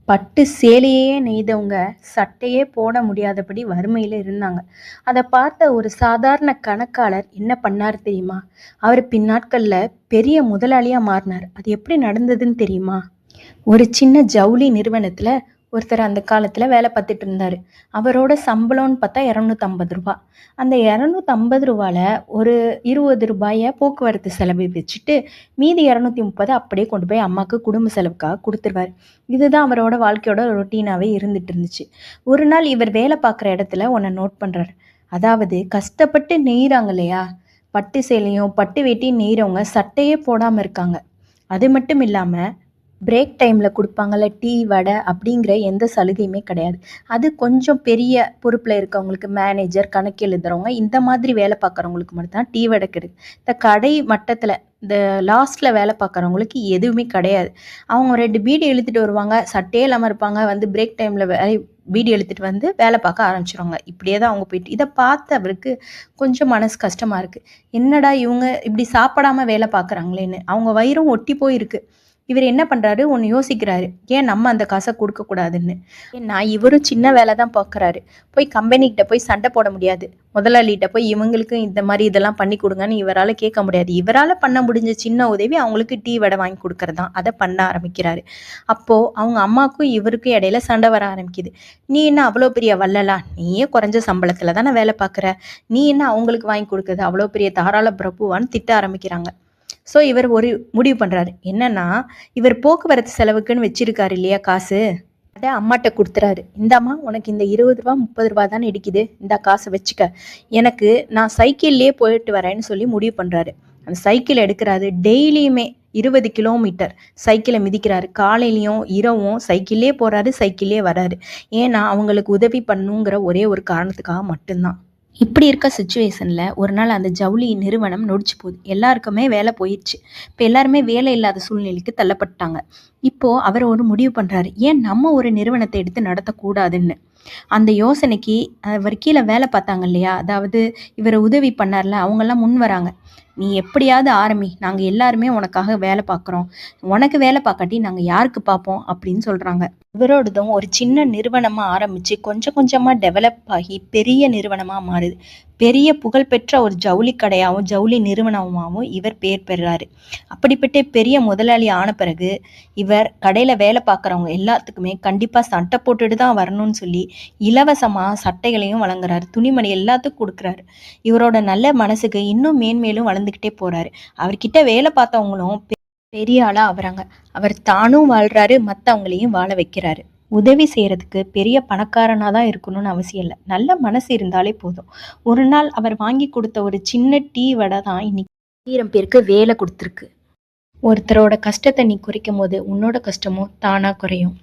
பட்டு சேலையே நெய்தவங்க சட்டையே போட முடியாதபடி வறுமையில இருந்தாங்க. அத பார்த்த ஒரு சாதாரண கணக்காளர் என்ன பண்ணாரு தெரியுமா? அவரு பின்னாட்கள்ல பெரிய முதலாளியா மாறினார். அது எப்படி நடந்ததுன்னு தெரியுமா? ஒரு சின்ன ஜவுளி நிறுவனத்துல ஒருத்தர் அந்த காலத்துல வேலை பார்த்துட்டு இருந்தாரு. அவரோட சம்பளம்னு பார்த்தா ரூ. 250. அந்த ரூ. 250ல ஒரு ரூ. 20 போக்குவரத்து செலவு வச்சுட்டு, மீதி 230 அப்படியே கொண்டு போய் அம்மாக்கு குடும்ப செலவுக்காக குடுத்துருவாரு. இதுதான் அவரோட வாழ்க்கையோட ரொட்டீனாவே இருந்துட்டு இருந்துச்சு. ஒரு நாள் இவர் வேலை பார்க்குற இடத்துல ஒண்ண நோட் பண்றாரு. அதாவது கஷ்டப்பட்டு நெய்றாங்க இல்லையா? பட்டு சேலையும், பட்டு வேட்டியும் நெய்றவங்க சட்டையே போடாம இருக்காங்க. அது மட்டும் இல்லாம பிரேக் டைம்ல குடுப்பாங்கல்ல டீ, வடை அப்படிங்கிற எந்த சலுகையுமே கிடையாது. அது கொஞ்சம் பெரிய பொறுப்புல இருக்கவங்களுக்கு மேனேஜர், கணக்கு எழுதுறவங்க இந்த மாதிரி வேலை பார்க்குறவங்களுக்கு மட்டும் தான் டீ, வடை கிடைக்கும். இந்த கடை மட்டத்துல இந்த லாஸ்ட்ல வேலை பார்க்குறவங்களுக்கு எதுவுமே கிடையாது. அவங்க 2 பீடி இழுத்துட்டு வருவாங்க. சட்டையே இல்லாம இருப்பாங்க. வந்து பிரேக் டைம்ல பீடி இழுத்துட்டு வந்து வேலை பார்க்க ஆரம்பிச்சுருவாங்க. இப்படியே தான் அவங்க போயிட்டு இத பார்த்து அவருக்கு கொஞ்சம் மனசு கஷ்டமா இருக்கு. என்னடா இவங்க இப்படி சாப்பிடாம வேலை பார்க்குறாங்களேன்னு. அவங்க வயிறும் ஒட்டி போயிருக்கு. இவர் என்ன பண்றாரு, ஒண்ணு யோசிக்கிறாரு. ஏன் நம்ம அந்த காச குடுக்கக்கூடாதுன்னு. ஏன்னா இவரும் சின்ன வேலை தான் பார்க்குறாரு. போய் கம்பெனிகிட்ட போய் சண்டை போட முடியாது. முதலாளிட்ட போய் இவங்களுக்கு இந்த மாரி இதெல்லாம் பண்ணி குடுங்கன்னு இவரால கேட்க முடியாது. இவரால பண்ண முடிஞ்ச சின்ன உதவி அவங்களுக்கு டீ, வடை வாங்கி குடுக்கறது தான். அத பண்ண ஆரம்பிக்கிறாரு. அப்போ அவங்க அம்மாக்கும் இவருக்கும் இடையில சண்டை வர ஆரம்பிக்குது. "நீ என்ன அவ்வளோ பெரிய வள்ளலா? நீயே குறைஞ்ச சம்பளத்துல தானே வேலை பார்க்குற. நீ என்ன அவங்களுக்கு வாங்கி குடுக்குறது? அவ்வளோ பெரிய தாராள பிரபுவான்னு" திட்ட ஆரம்பிக்கிறாங்க. ஸோ இவர் ஒரு முடிவு பண்றாரு. என்னன்னா, இவர் போக்குவரத்து செலவுக்குன்னு வச்சிருக்காரு இல்லையா காசு, அத அம்மாட்ட குடுத்துறாரு. "இந்தாம்மா உனக்கு இந்த ரூ. 20 ரூ. 30 தானே இடிக்குது. இந்தா காச வச்சுக்க. எனக்கு நான் சைக்கிள்லயே போயிட்டு வரேன்னு" சொல்லி முடிவு பண்றாரு. அந்த சைக்கிள் எடுக்குறாரு. டெய்லியுமே 20 கிலோமீட்டர் சைக்கிள மிதிக்கிறாரு. காலையிலயும், இரவும் சைக்கிள்லயே போறாரு, சைக்கிள்லயே வராரு. ஏன்னா, அவங்களுக்கு உதவி பண்ணணுங்கிற ஒரே ஒரு காரணத்துக்காக மட்டும்தான். இப்படி இருக்க சிச்சுவேஷன்ல ஒரு நாள் அந்த ஜவுளி நிறுவனம் நொடிச்சு போகுது. எல்லாருக்குமே வேலை போயிடுச்சு. இப்ப எல்லாருமே வேலை இல்லாத சூழ்நிலைக்கு தள்ளப்பட்டாங்க. இப்போ அவர் ஒரு முடிவு பண்றாரு. ஏன் நம்ம ஒரு நிறுவனத்தை எடுத்து நடத்தக்கூடாதுன்னு. அந்த யோசனைக்கு அவர் கீழ வேலை பார்த்தாங்க இல்லையா? அதாவது இவர உதவி பண்ணார்ல, அவங்கலாம் முன் வராங்க. "நீ எப்படியாவது ஆரம்பி. நாங்க எல்லாருமே உனக்காக வேலை பார்க்குறோம். உனக்கு வேலை பார்க்காட்டி நாங்க யாருக்கு பார்ப்போம்?" அப்படின்னு சொல்றாங்க. இவரோடதும் ஒரு சின்ன நிறுவனமா ஆரம்பிச்சு கொஞ்சம் கொஞ்சமா டெவலப் ஆகி பெரிய நிறுவனமா மாறுது. பெரிய புகழ்பெற்ற ஒரு ஜவுளி கடையாவும், ஜவுளி நிறுவனமாவும் இவர் பேர் பெறாரு. அப்படிப்பட்ட பெரிய முதலாளி ஆன பிறகு, இவர் கடையில வேலை பார்க்குறவங்க எல்லாத்துக்குமே கண்டிப்பா சட்டை போட்டுட்டு தான் வரணும்னு சொல்லி, இலவசமா சட்டைகளையும் வழங்குறாரு. துணிமணி எல்லாத்துக்கும் குடுக்குறாரு. இவரோட நல்ல மனசுக்கு இன்னும் மேன்மேலும் வளர்ந்துக்கிட்டே போறாரு. அவர்கிட்ட வேலை பார்த்தவங்களும் பெரிய ஆளா ஆவறாங்க. அவர் தானும் வாழ்றாரு, மத்தவங்களையும் வாழ வைக்கிறாரு. உதவி செய்யறதுக்கு பெரிய பணக்காரனா தான் இருக்கணும்னு அவசியம் இல்ல. நல்ல மனசு இருந்தாலே போதும். ஒரு நாள் அவர் வாங்கி கொடுத்த ஒரு சின்ன டீ வடை தான் இன்னைக்கு 1000 பேருக்கு வேலை கொடுத்துருக்கு. ஒருத்தரோட கஷ்டத்தை நீ குறைக்கும் போது உன்னோட கஷ்டமும் தானா குறையும்.